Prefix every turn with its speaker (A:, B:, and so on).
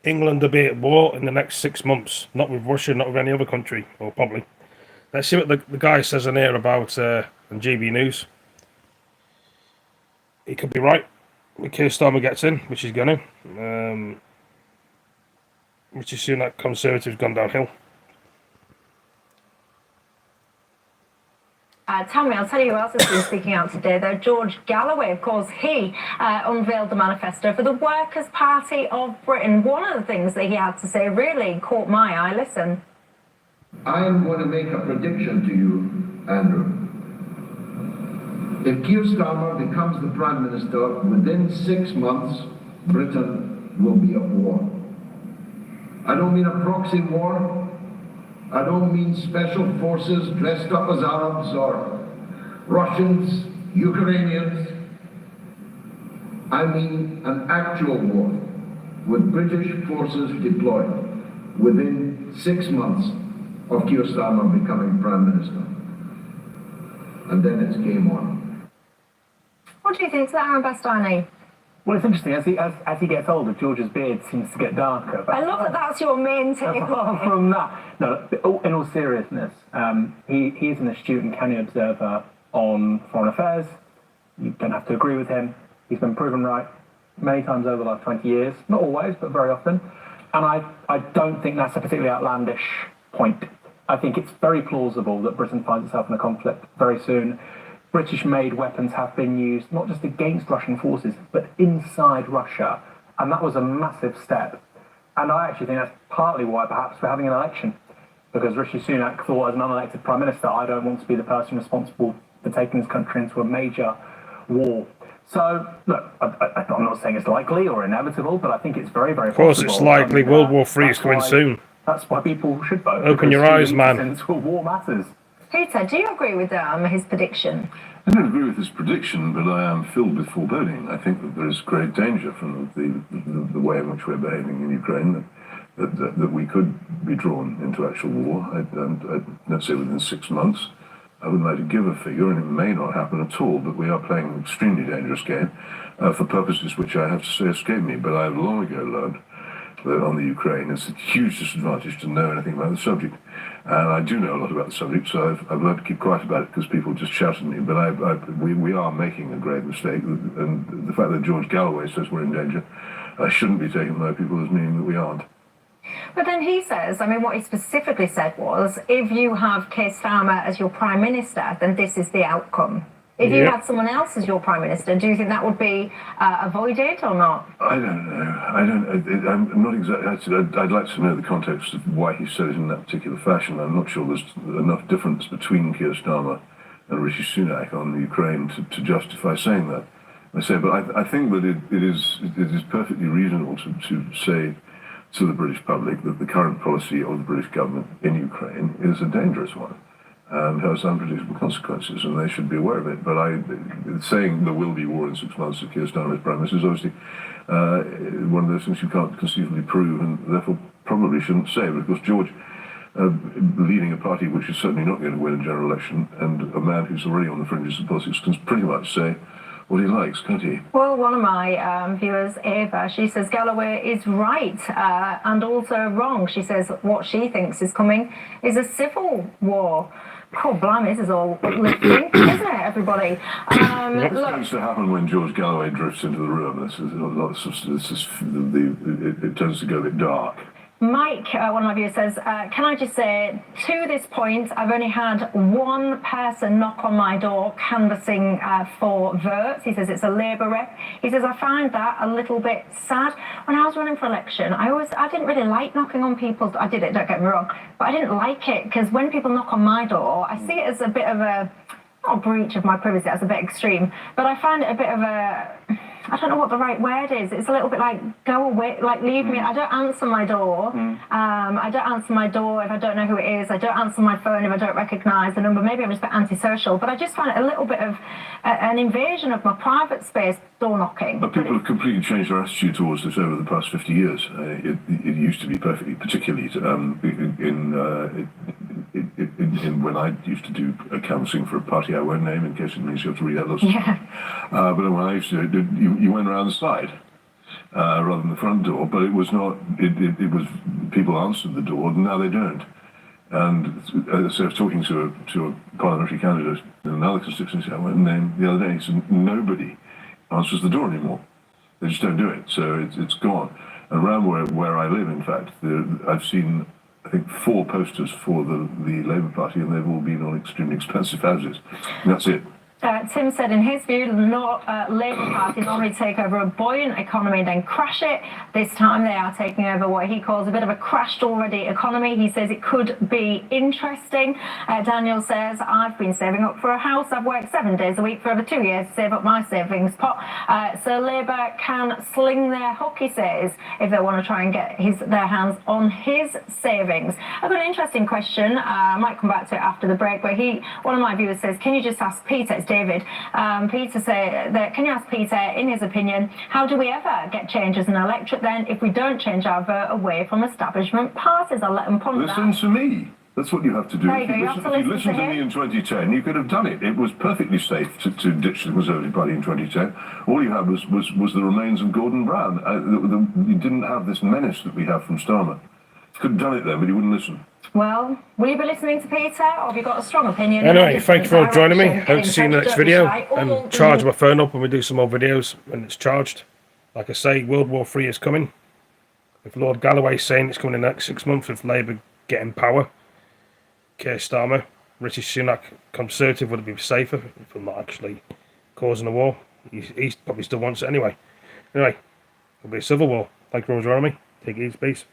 A: England will be at war in the next 6 months, not with Russia, not with any other country, or probably. Let's see what the guy says in here about on GB News. He could be right. Keir Starmer gets in, which he's going to. Which is soon that Conservatives gone downhill.
B: Tammy, I'll tell you who else has been speaking out today, though. George Galloway, of course, he unveiled the manifesto for the Workers' Party of Britain. One of the things that he had to say really caught my eye. Listen.
C: I'm going to make a prediction to you, Andrew. If Keir Starmer becomes the Prime Minister, within 6 months, Britain will be at war. I don't mean a proxy war. I don't mean special forces dressed up as Arabs or Russians, Ukrainians. I mean an actual war with British forces deployed within 6 months of Keir Starmer becoming Prime Minister. And then it's game on.
B: What do you think, Arron Bastani?
D: Well, it's interesting. As he gets older, George's beard seems to get darker. But
B: I love that that's your main take.
D: Apart from that, no. In all seriousness, he is an astute and canny observer on foreign affairs. You don't have to agree with him. He's been proven right many times over the last 20 years. Not always, but very often. And I don't think that's a particularly outlandish point. I think it's very plausible that Britain finds itself in a conflict very soon. British-made weapons have been used not just against Russian forces, but inside Russia. And that was a massive step. And I actually think that's partly why perhaps we're having an election. Because Rishi Sunak thought, as an unelected Prime Minister, I don't want to be the person responsible for taking this country into a major war. So, look, I'm not saying it's likely or inevitable, but I think it's very, very possible.
A: Of course, it's likely. World War III is coming soon.
D: That's why people should vote.
A: Open your eyes, man.
D: Since war matters.
B: Peter, do you agree with his prediction?
E: I don't agree with his prediction, but I am filled with foreboding. I think that there is great danger from the way in which we're behaving in Ukraine, that we could be drawn into actual war. Let's say within 6 months. I wouldn't like to give a figure, and it may not happen at all, but we are playing an extremely dangerous game for purposes which I have to say escape me. But I have long ago learned that on the Ukraine, it's a huge disadvantage to know anything about the subject. And I do know a lot about the subject, so I've learned to keep quiet about it because people just shout at me. But we are making a grave mistake, and the fact that George Galloway says we're in danger shouldn't be taken by people as meaning that we aren't.
B: But then he says, I mean, what he specifically said was, if you have Keir Starmer as your Prime Minister, then this is the outcome. If you had someone else as your Prime Minister, do you think that would be avoided or not?
E: I don't know. I'm not exactly. I'd like to know the context of why he said it in that particular fashion. I'm not sure there's enough difference between Keir Starmer and Rishi Sunak on the Ukraine to justify saying that. But I think that it is perfectly reasonable to say to the British public that the current policy of the British government in Ukraine is a dangerous one and has unpredictable consequences, and they should be aware of it. But saying there will be war in 6 months if Keir Starmer is Prime Minister is obviously one of those things you can't conceivably prove, and therefore probably shouldn't say. But of course, George, leading a party which is certainly not going to win a general election, and a man who's already on the fringes of politics, can pretty much say what he likes, can't he?
B: Well, one of my viewers, Ava, she says Galloway is right and also wrong. She says what she thinks is coming is a civil war. Oh, blimey, this is all lifting, isn't it, everybody?
E: What tends to happen when George Galloway drifts into the room? It tends to go a bit dark.
B: Mike, one of my viewers, says, can I just say, to this point, I've only had one person knock on my door canvassing for votes. He says it's a Labour rep. He says, I find that a little bit sad. When I was running for election, I didn't really like knocking on people's... I did it, don't get me wrong, but I didn't like it because when people knock on my door, I see it as a bit of a... not a breach of my privacy, that's a bit extreme, but I find it a bit of a... I don't know what the right word is. It's a little bit like, go away, like leave me. I don't answer my door. I don't answer my door if I don't know who it is. I don't answer my phone if I don't recognise the number. Maybe I'm just a bit antisocial, but I just find it a little bit of an invasion of my private space, door knocking.
E: But people have completely changed their attitude towards this over the past 50 years. It used to be perfectly, particularly when I used to do canvassing for a party I won't name in case it means you have to read out those. But when I used to do it, you went around the side. rather than the front door. But it was not. It was people answered the door, and now they don't. And so I was talking to a parliamentary candidate in another constituency I went and named the other day. He said nobody answers the door anymore. They just don't do it. So it's gone. And around where I live, in fact, I've seen, I think, 4 posters for the Labour Party, and they've all been on extremely expensive houses. And that's it.
B: Tim said, in his view, the Labour Party normally take over a buoyant economy and then crash it. This time they are taking over what he calls a bit of a crashed already economy. He says it could be interesting. Daniel says, I've been saving up for a house. I've worked 7 days a week for over 2 years to save up my savings pot. So Labour can sling their hook, he says, if they want to try and get their hands on his savings. I've got an interesting question. I might come back to it after the break, where one of my viewers says, can you just ask Peter? It's David. Peter said that, can you ask Peter, in his opinion, how do we ever get change as an electorate then if we don't change our vote away from establishment parties? I'll let them ponder that.
E: Listen to me. That's what you have to do.
B: There you go. You have to
E: if you listened to me in 2010, you could have done it. It was perfectly safe to ditch the Conservative Party in 2010. All you had was the remains of Gordon Brown. You didn't have this menace that we have from Starmer. You could have done it then, but you wouldn't listen.
B: Well, will you be listening to Peter, or have you got a strong opinion?
A: Anyway, thank you for joining me. Hope to see you in the next video. And charge my phone up when we do some more videos when it's charged. Like I say, World War III is coming. If Lord Galloway's saying it's coming in the next 6 months, if Labour get in power, Keir Starmer, Rishi Sunak, Conservative would be safer from not actually causing a war. He probably still wants it anyway. Anyway, it'll be a civil war. Thank you for joining me. Take it easy, peace.